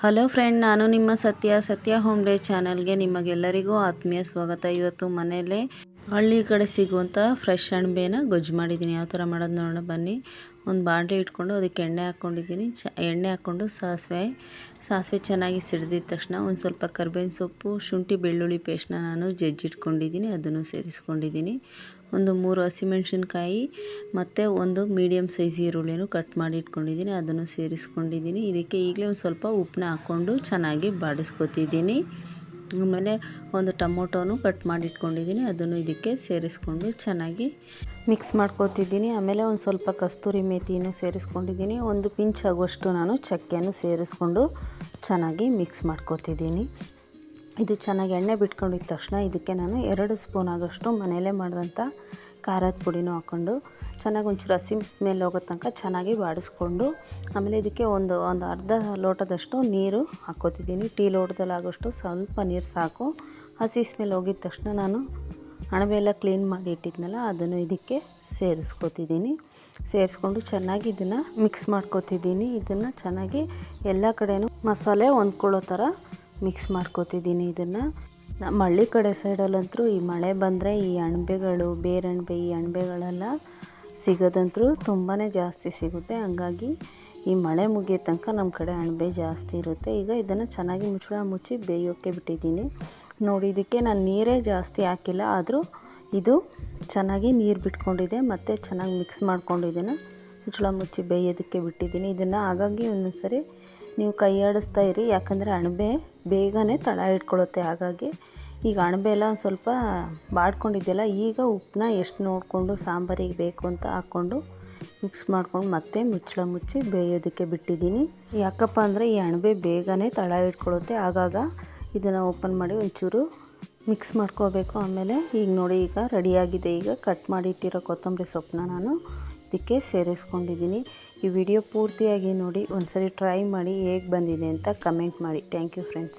Hello friend, ನಾನು ನಿಮ್ಮ ಸತ್ಯ ಹೋಮ್ ಡೇ ಚಾನಲ್ಗೆ ನಿಮಗೆಲ್ಲರಿಗೂ ಆತ್ಮೀಯ ಸ್ವಾಗತ. ಇವತ್ತು ಮನೆಯಲ್ಲೇ ಹಳ್ಳಿ ಕಡೆ ಸಿಗುವಂಥ ಫ್ರೆಶ್ ಅಣಬೆನ ಗೊಜ್ಜು ಮಾಡಿದ್ದೀನಿ. ಯಾವ ಥರ ಮಾಡೋದು ನೋಡೋಣ ಬನ್ನಿ. ಒಂದು ಬಾಣಲೆ ಇಟ್ಕೊಂಡು ಅದಕ್ಕೆ ಎಣ್ಣೆ ಹಾಕ್ಕೊಂಡಿದ್ದೀನಿ. ಎಣ್ಣೆ ಹಾಕ್ಕೊಂಡು ಸಾಸಿವೆ ಚೆನ್ನಾಗಿ ಸಿಡಿದಿದ ತಕ್ಷಣ ಒಂದು ಸ್ವಲ್ಪ ಕರ್ಬೇವಿನ ಸೊಪ್ಪು, ಶುಂಠಿ ಬೆಳ್ಳುಳ್ಳಿ ಪೇಸ್ಟ್ನ ನಾನು ಜಜ್ಜಿಟ್ಕೊಂಡಿದ್ದೀನಿ, ಅದನ್ನು ಸೇರಿಸ್ಕೊಂಡಿದ್ದೀನಿ. ಒಂದು 3 ಹಸಿಮೆಣಸಿನ್ಕಾಯಿ ಮತ್ತು ಒಂದು ಮೀಡಿಯಮ್ ಸೈಜ್ ಈರುಳ್ಳಿನೂ ಕಟ್ ಮಾಡಿ ಇಟ್ಕೊಂಡಿದ್ದೀನಿ, ಅದನ್ನು ಸೇರಿಸ್ಕೊಂಡಿದ್ದೀನಿ. ಇದಕ್ಕೆ ಈಗಲೇ ಒಂದು ಸ್ವಲ್ಪ ಉಪ್ಪನ್ನ ಹಾಕ್ಕೊಂಡು ಚೆನ್ನಾಗಿ ಬಾಡಿಸ್ಕೊತಿದ್ದೀನಿ. ಆಮೇಲೆ ಒಂದು ಟೊಮೊಟೊನು ಕಟ್ ಮಾಡಿ ಇಟ್ಕೊಂಡಿದ್ದೀನಿ, ಅದನ್ನು ಇದಕ್ಕೆ ಸೇರಿಸ್ಕೊಂಡು ಚೆನ್ನಾಗಿ ಮಿಕ್ಸ್ ಮಾಡ್ಕೊತಿದ್ದೀನಿ. ಆಮೇಲೆ ಒಂದು ಸ್ವಲ್ಪ ಕಸ್ತೂರಿ ಮೇಥಿಯನ್ನು ಸೇರಿಸ್ಕೊಂಡಿದ್ದೀನಿ. ಒಂದು ಪಿಂಚ್ ಆಗುವಷ್ಟು ನಾನು ಚಕ್ಕೆಯನ್ನು ಸೇರಿಸ್ಕೊಂಡು ಚೆನ್ನಾಗಿ ಮಿಕ್ಸ್ ಮಾಡ್ಕೊತಿದ್ದೀನಿ. ಇದು ಚೆನ್ನಾಗಿ ಎಣ್ಣೆ ಬಿಟ್ಕೊಂಡಿದ್ದ ತಕ್ಷಣ ಇದಕ್ಕೆ ನಾನು 2 ಸ್ಪೂನ್ ಆಗೋಷ್ಟು ಮನೆಯಲ್ಲೇ ಮಾಡಿದಂಥ ಖಾರದ ಪುಡಿನೂ ಹಾಕ್ಕೊಂಡು ಚೆನ್ನಾಗಿ ಒಂಚೂರು ಹಸಿ ಸ್ಮೆಲ್ ಹೋಗೋ ತನಕ ಚೆನ್ನಾಗಿ ಬಾಡಿಸ್ಕೊಂಡು, ಆಮೇಲೆ ಇದಕ್ಕೆ ಒಂದು ಅರ್ಧ ಲೋಟದಷ್ಟು ನೀರು ಹಾಕ್ಕೋತಿದ್ದೀನಿ. ಟೀ ಲೋಟದಲ್ಲಿ ಆಗೋಷ್ಟು ಸ್ವಲ್ಪ ನೀರು ಸಾಕು. ಹಸಿ ಸ್ಮೆಲ್ ಹೋಗಿದ ತಕ್ಷಣ ನಾನು ಅಣಬೆ ಎಲ್ಲ ಕ್ಲೀನ್ ಮಾಡಿ ಇಟ್ಟಿದ್ನಲ್ಲ, ಅದನ್ನು ಇದಕ್ಕೆ ಸೇರಿಸ್ಕೊತಿದ್ದೀನಿ. ಸೇರಿಸ್ಕೊಂಡು ಚೆನ್ನಾಗಿ ಇದನ್ನು ಮಿಕ್ಸ್ ಮಾಡ್ಕೊತಿದ್ದೀನಿ. ಇದನ್ನು ಚೆನ್ನಾಗಿ ಎಲ್ಲ ಕಡೆಯೂ ಮಸಾಲೆ ಹೊಂದ್ಕೊಳ್ಳೋ ಥರ ಮಿಕ್ಸ್ ಮಾಡ್ಕೊತಿದ್ದೀನಿ. ಇದನ್ನು ನಮ್ಮ ಹಳ್ಳಿ ಕಡೆ ಸೈಡಲ್ಲಂತೂ ಈ ಮಳೆ ಬಂದರೆ ಈ ಅಣಬೆಗಳು, ಬೇರಣ್ಬೆ, ಈ ಅಣಬೆಗಳೆಲ್ಲ ಸಿಗೋದಂತೂ ತುಂಬಾ ಜಾಸ್ತಿ ಸಿಗುತ್ತೆ. ಹಂಗಾಗಿ ಈ ಮಳೆ ಮುಗಿಯೋ ತನಕ ನಮ್ಮ ಕಡೆ ಅಣಬೆ ಜಾಸ್ತಿ ಇರುತ್ತೆ. ಈಗ ಇದನ್ನು ಚೆನ್ನಾಗಿ ಮುಚ್ಚಿ ಬೇಯೋಕ್ಕೆ ಬಿಟ್ಟಿದ್ದೀನಿ. ನೋಡಿ, ಇದಕ್ಕೆ ನಾನು ನೀರೇ ಜಾಸ್ತಿ ಹಾಕಿಲ್ಲ, ಆದರೂ ಇದು ಚೆನ್ನಾಗಿ ನೀರು ಬಿಟ್ಕೊಂಡಿದೆ. ಮತ್ತು ಚೆನ್ನಾಗಿ ಮಿಕ್ಸ್ ಮಾಡ್ಕೊಂಡು ಇದನ್ನು ಮುಚ್ಚಿ ಬೇಯೋದಕ್ಕೆ ಬಿಟ್ಟಿದ್ದೀನಿ. ಇದನ್ನು ಹಾಗಾಗಿ ಒಂದೊಂದು ಸರಿ ನೀವು ಕೈ ಆಡಿಸ್ತಾ ಇರಿ, ಯಾಕಂದರೆ ಅಣಬೆ ಬೇಗನೆ ತಳ ಇಟ್ಕೊಳ್ಳುತ್ತೆ. ಹಾಗಾಗಿ ಈಗ ಅಣಬೆ ಎಲ್ಲ ಒಂದು ಸ್ವಲ್ಪ ಬಾಡ್ಕೊಂಡಿದ್ದೆಲ್ಲ, ಈಗ ಉಪ್ಪನ್ನ ಎಷ್ಟು ನೋಡಿಕೊಂಡು ಸಾಂಬಾರಿಗೆ ಬೇಕು ಅಂತ ಹಾಕ್ಕೊಂಡು ಮಿಕ್ಸ್ ಮಾಡ್ಕೊಂಡು ಮತ್ತೆ ಮುಚ್ಚಿ ಬೇಯೋದಕ್ಕೆ ಬಿಟ್ಟಿದ್ದೀನಿ. ಯಾಕಪ್ಪ ಅಂದರೆ ಈ ಅಣಬೆ ಬೇಗನೆ ತಳ ಇಟ್ಕೊಳ್ಳುತ್ತೆ. ಆಗಾಗ ಇದನ್ನು ಓಪನ್ ಮಾಡಿ ಒಂಚೂರು ಮಿಕ್ಸ್ ಮಾಡ್ಕೋಬೇಕು. ಆಮೇಲೆ ಈಗ ನೋಡಿ, ಈಗ ರೆಡಿಯಾಗಿದೆ. ಈಗ ಕಟ್ ಮಾಡಿಟ್ಟಿರೋ ಕೊತ್ತಂಬರಿ ಸೊಪ್ಪನ್ನ ನಾನು ಇದಕ್ಕೆ ಸೇರಿಸ್ಕೊಂಡಿದ್ದೀನಿ. ಈ ವಿಡಿಯೋ ಪೂರ್ತಿಯಾಗಿ ನೋಡಿ, ಒಂದ್ಸರಿ ಟ್ರೈ ಮಾಡಿ ಹೇಗೆ ಬಂದಿದೆ ಅಂತ ಕಮೆಂಟ್ ಮಾಡಿ. Thank you friends.